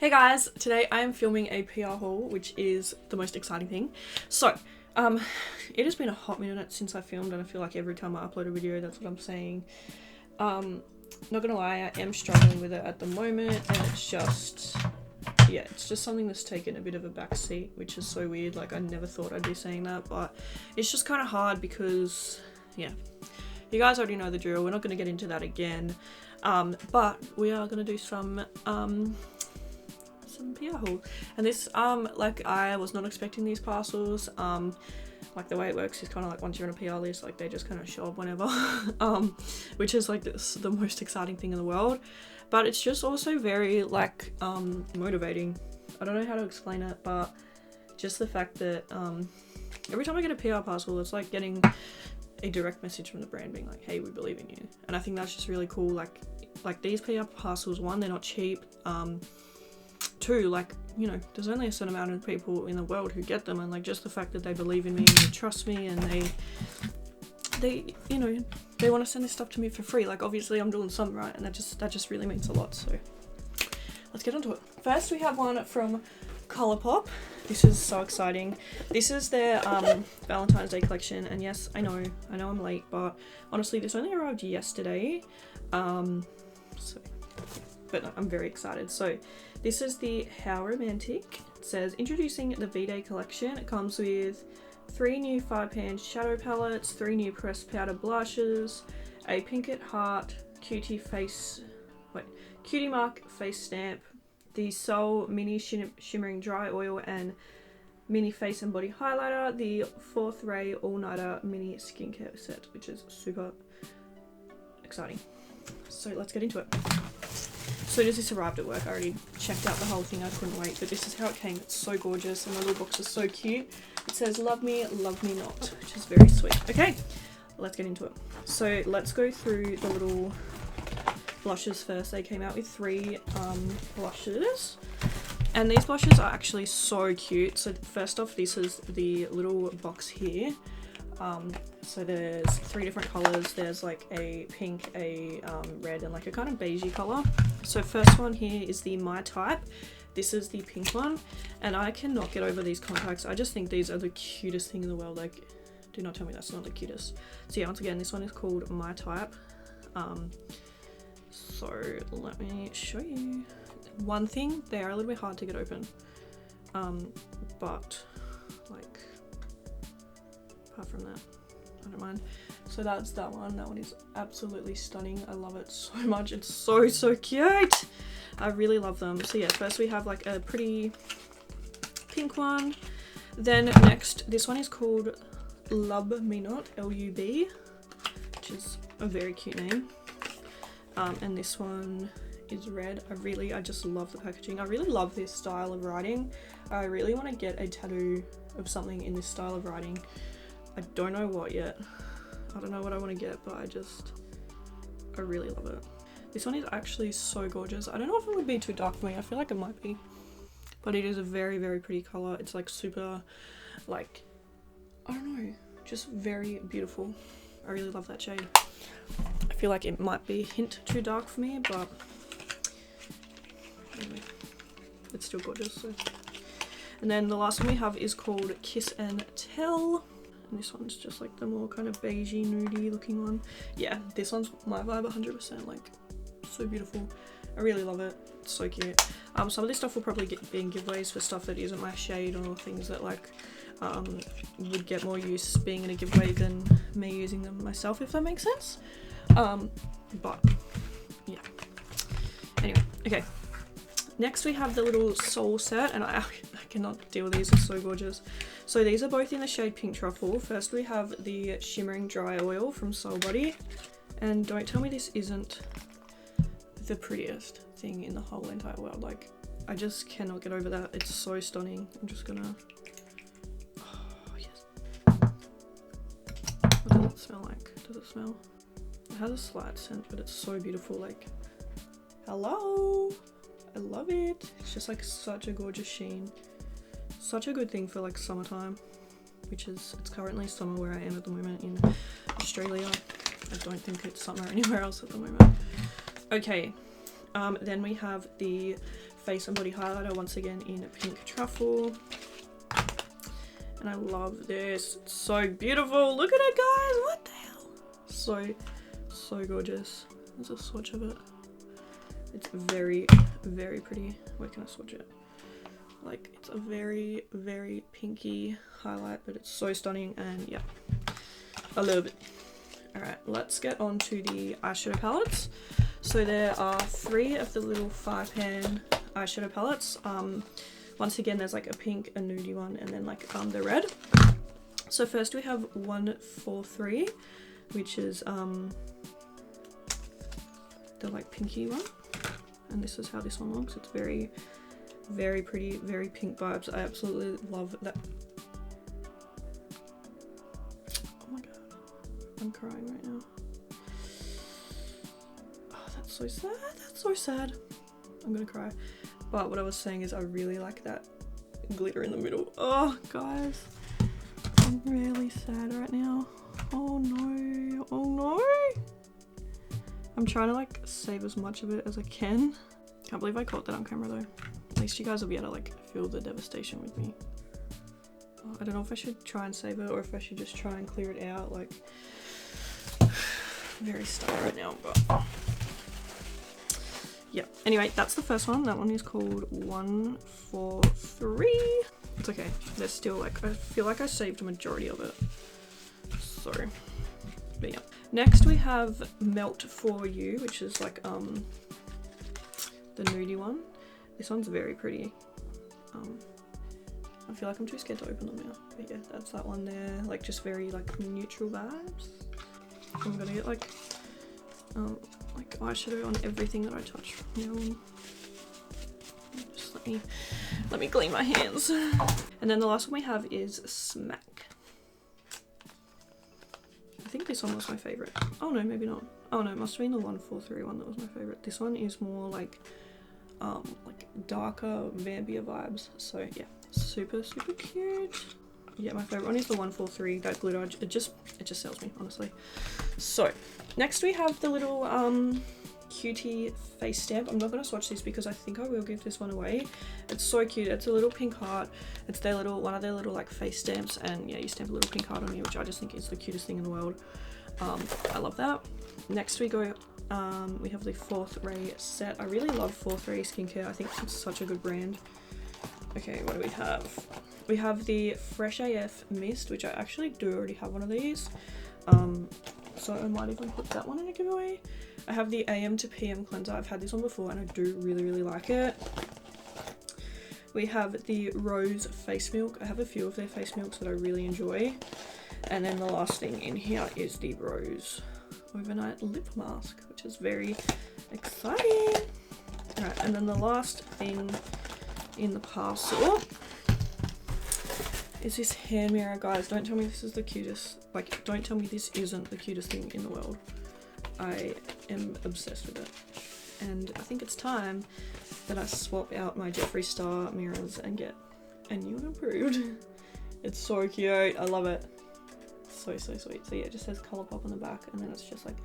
Hey guys, today I am filming a PR haul, which is the most exciting thing. So, it has been a hot minute since I filmed, and I feel like every time I upload a video, that's what I'm saying. Not gonna lie, I am struggling with it at the moment, and it's just something that's taken a bit of a backseat, which is so weird. Like, I never thought I'd be saying that, but it's just kind of hard because, yeah, you guys already know the drill. We're not gonna get into that again, but we are gonna do some PR haul. And this like, I was not expecting these parcels. Like, the way it works is kind of like, once you're on a PR list, like, they just kind of show up whenever, which is like the most exciting thing in the world. But it's just also very like motivating. I don't know how to explain it, but just the fact that every time I get a PR parcel, it's like getting a direct message from the brand being like, hey, we believe in you. And I think that's just really cool. Like these PR parcels, one, they're not cheap. Two, like, you know, there's only a certain amount of people in the world who get them, and like, just the fact that they believe in me and they trust me, and they you know, they want to send this stuff to me for free. Like, obviously I'm doing something right, and that just really means a lot. So let's get onto it. First, we have one from COLOURPOP. This is so exciting. This is their Valentine's Day collection, and yes, I know I'm late, but honestly, this only arrived yesterday. But no, I'm very excited. So this is the How Romantic. It says, introducing the V-Day collection. It comes with 3 new 5-pan shadow palettes, 3 new pressed powder blushes, a pink at heart, cutie mark face stamp, the Soul mini shimmering dry oil and mini face and body highlighter, the 4th Ray all-nighter mini skincare set, which is super exciting. So let's get into it. So as this arrived at work, I already checked out the whole thing. I couldn't wait, but this is how it came. It's so gorgeous, and the little box is so cute. It says, love me not, which is very sweet. Okay, let's get into it. So let's go through the little blushes first. They came out with 3 blushes, and these blushes are actually so cute. So first off, this is the little box here. So there's 3 different colors. There's like a pink, a red, and like a kind of beigey color. So first one here is the My Type. This is the pink one, and I cannot get over these contacts. I just think these are the cutest thing in the world. Like, do not tell me that's not the cutest. So yeah, once again, this one is called My Type. So let me show you. One thing, they are a little bit hard to get open, but like, apart from that, I don't mind. So that's that one. That one is absolutely stunning. I love it so much. It's so cute. I really love them. So yeah, first we have like a pretty pink one. Then next, this one is called Lub Me Not, L-U-B, which is a very cute name. And this one is red. I just love the packaging. I really love this style of writing. I really want to get a tattoo of something in this style of writing. I don't know what yet. I don't know what I want to get, but I really love it. This one is actually so gorgeous. I don't know if it would be too dark for me. I feel like it might be, but it is a very pretty color. It's like super, like, I don't know, just very beautiful. I really love that shade. I feel like it might be a hint too dark for me, but anyway, it's still gorgeous. So. And then the last one we have is called Kiss and Tell. And this one's just like the more kind of beigey, nudie looking one. Yeah, this one's my vibe 100%, like, so beautiful. I really love it. It's so cute. Some of this stuff will probably be in giveaways for stuff that isn't my shade, or things that like would get more use being in a giveaway than me using them myself, if that makes sense. But yeah. Anyway, okay. Next we have the little Soul set, and I cannot deal with these, they're so gorgeous. So these are both in the shade Pink Truffle. First we have the Shimmering Dry Oil from Soul Body, and don't tell me this isn't the prettiest thing in the whole entire world. Like, I just cannot get over that. It's so stunning. I'm just gonna, oh yes. What does it smell like? Does it smell? It has a slight scent, but it's so beautiful. Like, hello, I love it. It's just like such a gorgeous sheen. Such a good thing for like summertime, which is, it's currently summer where I am at the moment in Australia. I don't think it's summer anywhere else at the moment. Okay, then we have the face and body highlighter, once again in pink truffle. And I love this. It's so beautiful. Look at it, guys. What the hell? So gorgeous. There's a swatch of it. It's very, very pretty. Where can I swatch it? Like, it's a very, very pinky highlight, but it's so stunning, and yeah, I love it. Alright, let's get on to the eyeshadow palettes. So there are 3 of the little 5-pan eyeshadow palettes. Once again, there's like a pink, a nudie one, and then like the red. So first we have 143, which is the like pinky one, and this is how this one looks. It's very, very pretty, very pink vibes. I absolutely love that. Oh my god, I'm crying right now. Oh, that's so sad. That's so sad. I'm gonna cry. But what I was saying is I really like that glitter in the middle. Oh, guys. I'm really sad right now. Oh no. Oh no. I'm trying to like save as much of it as I can. Can't believe I caught that on camera though. At least you guys will be able to like feel the devastation with me. Oh, I don't know if I should try and save it or if I should just try and clear it out. Like, very stuck right now, but yeah. Anyway, that's the first one. That one is called 143. It's okay. There's still like, I feel like I saved a majority of it. So, but yeah. Next we have Melt For You, which is like the nudie one. This one's very pretty. I feel like I'm too scared to open them now. But yeah, that's that one there. Like just very like neutral vibes. I'm gonna get like eyeshadow on everything that I touch from now on. Just let me clean my hands. And then the last one we have is Smack. I think this one was my favorite. Oh no, maybe not. Oh no, it must have been the 143 one that was my favorite. This one is more like darker vampire vibes. So yeah, super cute. Yeah, my favorite one is the 143. That glitter, it just sells me, honestly. So next we have the little cutie face stamp. I'm not going to swatch this because I think I will give this one away. It's so cute. It's a little pink heart. It's their little, one of their little like face stamps, and yeah, you stamp a little pink heart on here, which I just think is the cutest thing in the world. I love that. Next we go, we have the Fourth Ray set. I really love Fourth Ray skincare. I think it's such a good brand. Okay, what do we have? We have the Fresh AF Mist, which I actually do already have one of these. So I might even put that one in a giveaway. I have the AM to PM cleanser. I've had this one before and I do really like it. We have the Rose Face Milk. I have a few of their face milks that I really enjoy. And then the last thing in here is the Rose Overnight Lip Mask, which is very exciting. Alright, and then the last thing in the parcel is this hand mirror. Guys, don't tell me this is the cutest, like don't tell me this isn't the cutest thing in the world. I am obsessed with it, and I think it's time that I swap out my Jeffree Star mirrors and get a new and improved. It's so cute. I love it. So sweet. So yeah, it just says COLOURPOP on the back, and then it's just like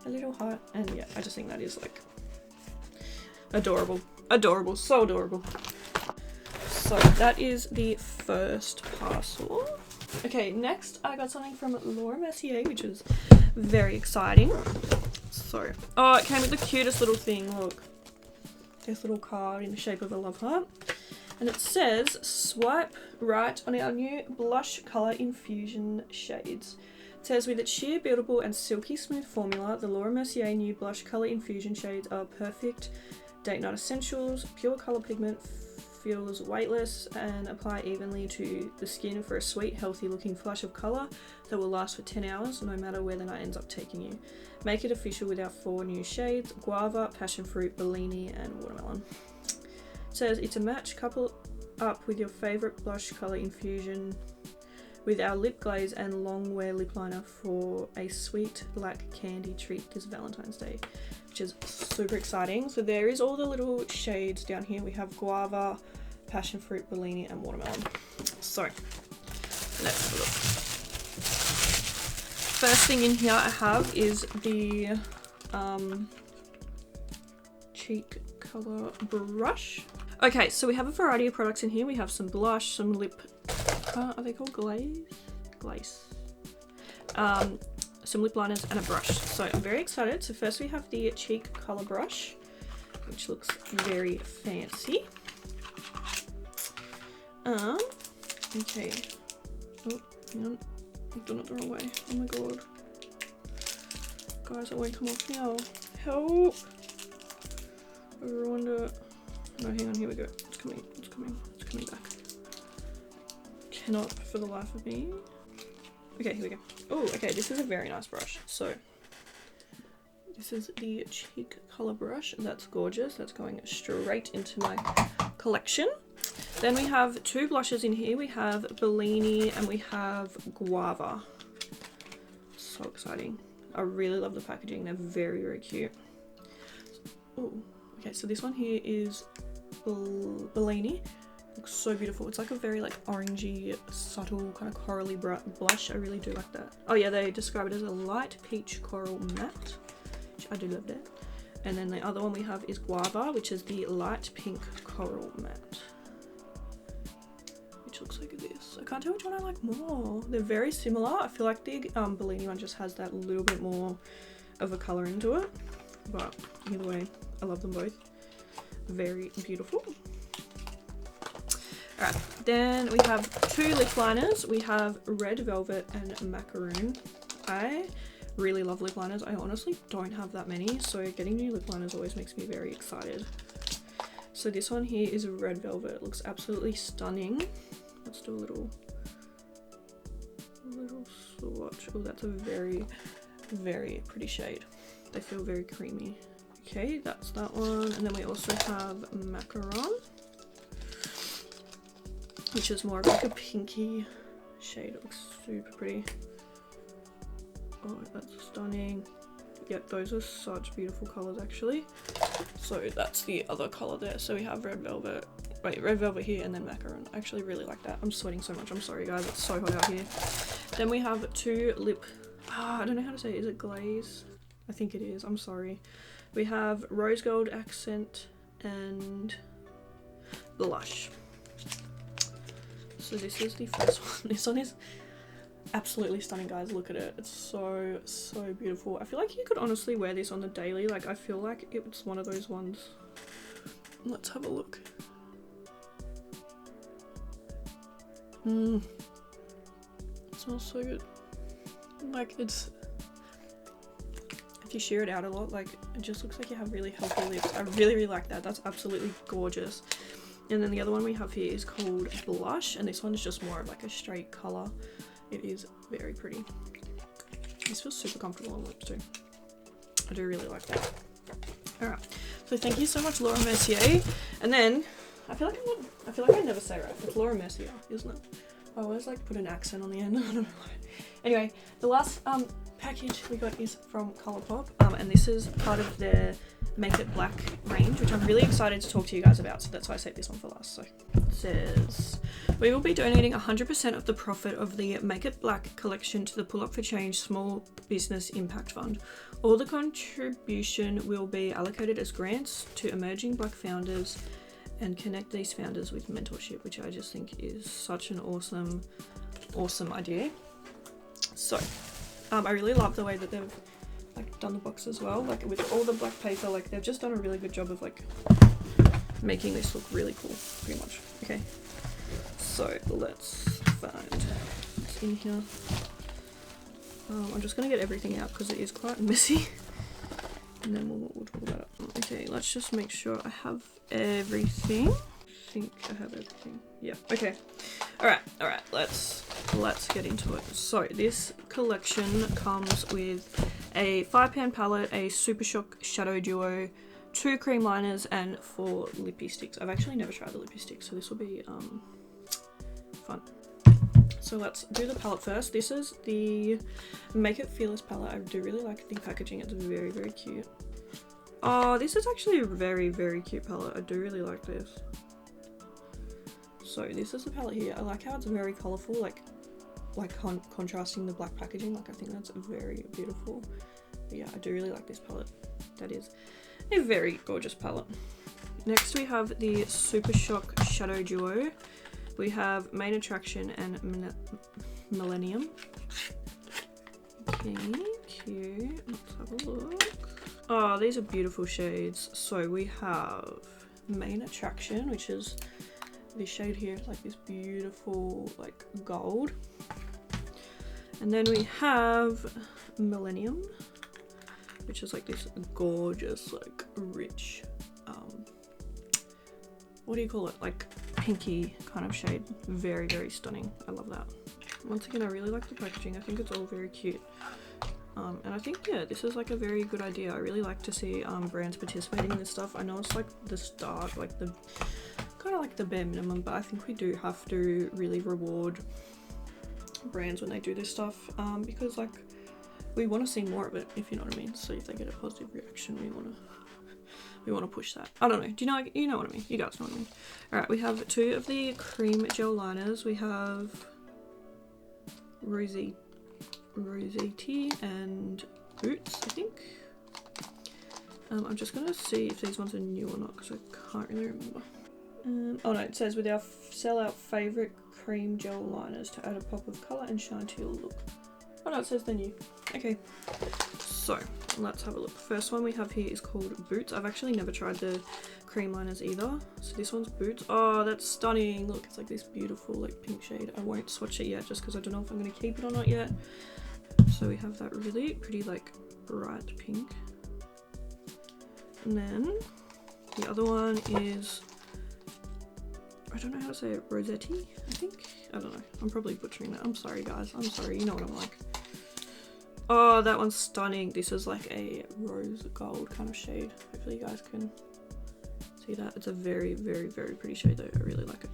a little heart, and yeah, I just think that is like adorable, so adorable. So that is the first parcel. Okay, next I got something from Laura Mercier, which is very exciting. So, oh, it came with the cutest little thing. Look, this little card in the shape of a love heart, and it says swipe right on our new blush color infusion shades. It says with its sheer, buildable and silky smooth formula, the Laura Mercier new blush color infusion shades are perfect date night essentials. Pure color pigment, feels weightless and apply evenly to the skin for a sweet, healthy looking flush of colour that will last for 10 hours no matter where the night ends up taking you. Make it official with our 4 new shades: Guava, Passion Fruit, Bellini and Watermelon. It says it's a match. Couple up with your favourite blush colour infusion with our lip glaze and long wear lip liner for a sweet black candy treat this Valentine's Day, which is super exciting. So there is all the little shades down here. We have Guava, Passion Fruit, Bellini and Watermelon. So let's have a look. First thing in here I have is the cheek color brush. Okay, so we have a variety of products in here. We have some blush, some lip, are they called glaze? Glaze. Some lip liners and a brush. So I'm very excited. So first we have the cheek color brush, which looks very fancy. Okay. Oh, hang on. I've done it the wrong way. Oh my god. Guys, it won't come off now. Help! I ruined it. No, hang on, here we go. It's coming back. Cannot for the life of me. Okay, here we go. Oh, okay, this is a very nice brush. So, this is the cheek color brush. That's gorgeous. That's going straight into my collection. Then we have two blushes in here. We have Bellini and we have Guava. So exciting. I really love the packaging. They're very, very cute. Oh, okay, so this one here is Bellini. Looks so beautiful. It's like a very like orangey, subtle kind of corally blush. I really do like that. Oh yeah, they describe it as a light peach coral matte, which I do love that. And then the other one we have is Guava, which is the light pink coral matte, which looks like this. I can't tell which one I like more. They're very similar. I feel like the Bellini one just has that little bit more of a color into it, but either way, I love them both. Very beautiful. Alright, then we have two lip liners. We have Red Velvet and Macaroon. I really love lip liners. I honestly don't have that many, so getting new lip liners always makes me very excited. So this one here is Red Velvet. It looks absolutely stunning. Let's do a little swatch. Oh, that's a very, very pretty shade. They feel very creamy. Okay, that's that one. And then we also have Macaron, which is more of like a pinky shade. It looks super pretty. Oh, that's stunning. Yep, those are such beautiful colors actually. So that's the other color there. So we have Red Velvet. Wait, Red Velvet here and then Macaron. I actually really like that. I'm sweating so much. I'm sorry guys, it's so hot out here. Then we have two lip, I don't know how to say it. Is it glaze? I think it is. I'm sorry. We have Rose Gold Accent and Blush. So this is the first one. This one is absolutely stunning, guys. Look at it. It's so, so beautiful. I feel like you could honestly wear this on the daily. Like, I feel like it's one of those ones. Let's have a look. It smells so good. Like, it's, if you shear it out a lot, like, it just looks like you have really healthy lips. I really, really like that. That's absolutely gorgeous. And then the other one we have here is called Blush, and this one is just more of like a straight color. It is very pretty. This feels super comfortable on lips too. I do really like that. Alright, so thank you so much, Laura Mercier. And then I feel like I never say right. It's Laura Mercier, isn't it? I always like put an accent on the end. I don't know why. Anyway, the last package we got is from ColourPop, and this is part of their Make It Black range, which I'm really excited to talk to you guys about, so that's why I saved this one for last. So it says, we will be donating 100% of the profit of the Make It Black collection to the Pull Up for Change Small Business Impact Fund. All the contribution will be allocated as grants to emerging Black founders and connect these founders with mentorship, which I just think is such an awesome idea. So I really love the way that they've like done the box as well, like with all the black paper. Like, they've just done a really good job of like making this look really cool, pretty much. Okay, so let's find what's in here. I'm just gonna get everything out because it is quite messy, and then we'll pull that up. Okay, let's just make sure I have everything. I think I have everything. Yeah. Okay. All right. Let's get into it. So this collection comes with a 5-pan palette, a Super Shock Shadow Duo, 2 cream liners, and 4 lippy sticks. I've actually never tried the lippy sticks, so this will be fun. So let's do the palette first. This is the Make It Fearless palette. I do really like the packaging. It's very, very cute. Oh, this is actually a very, very cute palette. I do really like this. So this is the palette here. I like how it's very colourful, like contrasting the black packaging. Like, I think that's very beautiful. But yeah, I do really like this palette. That is a very gorgeous palette. Next we have the Super Shock Shadow Duo. We have Main Attraction and Millennium. Okay, cute. Let's have a look. Oh, these are beautiful shades. So we have Main Attraction, which is this shade here, like this beautiful like gold. And then we have Millennium, which is like this gorgeous, like rich, what do you call it? Like pinky kind of shade. Very, very stunning. I love that. Once again, I really like the packaging. I think it's all very cute. And I think, yeah, this is like a very good idea. I really like to see brands participating in this stuff. I know it's like the start, like the kind of like the bare minimum, but I think we do have to really reward brands when they do this stuff, because like we want to see more of it, if you know what I mean. So if they get a positive reaction, we want to push that. I don't know. Do you know what I mean? You guys know what I mean. All right, we have 2 of the cream gel liners. We have Rosy and Boots, I think. I'm just gonna see if these ones are new or not because I can't really remember. Oh no, it says with our sellout favorite cream gel liners to add a pop of color and shine to your look. Oh no, it says they're new. Okay, so let's have a look. First one we have here is called Boots. I've actually never tried the cream liners either. So this one's Boots. Oh, that's stunning. Look, it's like this beautiful like pink shade. I won't swatch it yet just because I don't know if I'm going to keep it or not yet. So we have that really pretty like bright pink. And then the other one is, I don't know how to say it, Rossetti, I think? I don't know. I'm probably butchering that. I'm sorry guys. I'm sorry. You know what I'm like. Oh, that one's stunning. This is like a rose gold kind of shade. Hopefully you guys can see that. It's a very, very, very pretty shade though. I really like it.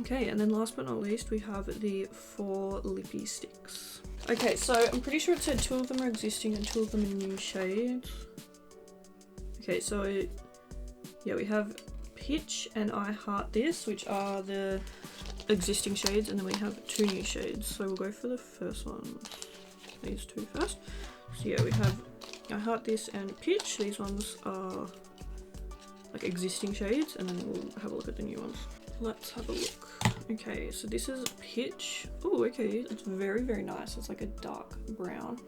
Okay, and then last but not least, we have the 4 lippy sticks. Okay, so I'm pretty sure it said 2 of them are existing and 2 of them are new shades. Okay, so yeah, we have Pitch and I Heart This, which are the existing shades, and then we have 2 new shades. So we'll go for the first one, these 2 first. So yeah, we have I Heart This and Pitch. These ones are like existing shades, and then we'll have a look at the new ones. Let's have a look. Okay, so this is Pitch. Oh, okay, it's very, very nice. It's like a dark brown.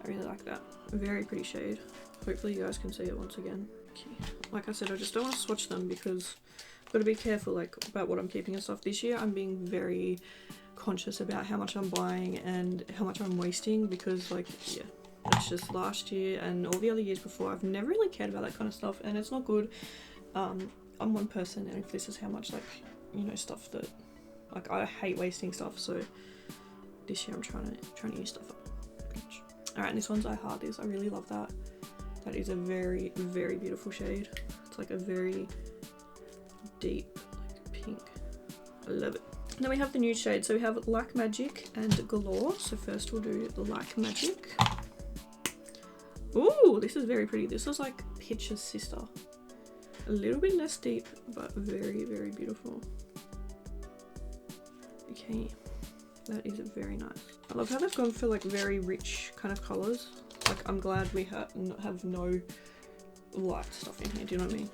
I really like that. Very pretty shade. Hopefully you guys can see it once again. Okay. Like I said, I just don't want to swatch them because I've got to be careful like about what I'm keeping and stuff. This year I'm being very conscious about how much I'm buying and how much I'm wasting because like, yeah, it's just last year and all the other years before I've never really cared about that kind of stuff, and it's not good. I'm one person, and if this is how much like, you know, stuff that like I hate wasting stuff, so this year I'm trying to use stuff up. Alright, and this one's I Heart This. I really love that. That is a very, very beautiful shade. It's like a very deep like pink. I love it. And then we have the new shade. So we have Like Magic and Galore. So first we'll do the Like Magic. Ooh, this is very pretty. This is like Pitch's sister. A little bit less deep, but very, very beautiful. Okay, that is very nice. I love how they've gone for like very rich kind of colours. Like I'm glad we have no light stuff in here, do you know what I mean?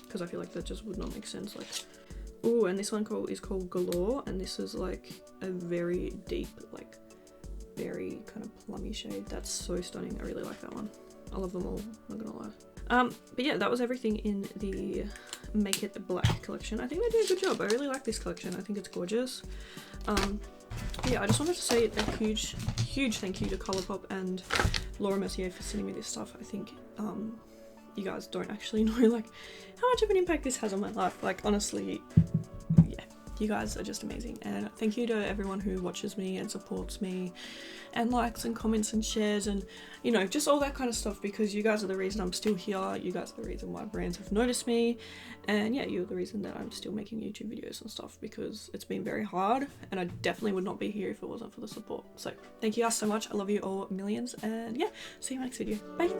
Because I feel like that just would not make sense. Like, oh, and this one is called Galore, and this is like a very deep, like very kind of plummy shade. That's so stunning. I really like that one. I love them all, not gonna lie. But yeah, that was everything in the Make It Black collection. I think they did a good job. I really like this collection. I think it's gorgeous. Yeah, I just wanted to say a huge thank you to ColourPop and Laura Mercier for sending me this stuff. I think you guys don't actually know like how much of an impact this has on my life. Like honestly, yeah, you guys are just amazing, and thank you to everyone who watches me and supports me and likes and comments and shares and, you know, just all that kind of stuff, because you guys are the reason I'm still here. You guys are the reason why brands have noticed me, and yeah, you're the reason that I'm still making YouTube videos and stuff, because it's been very hard and I definitely would not be here if it wasn't for the support. So thank you guys so much. I love you all millions, and yeah, see you in my next video. Bye.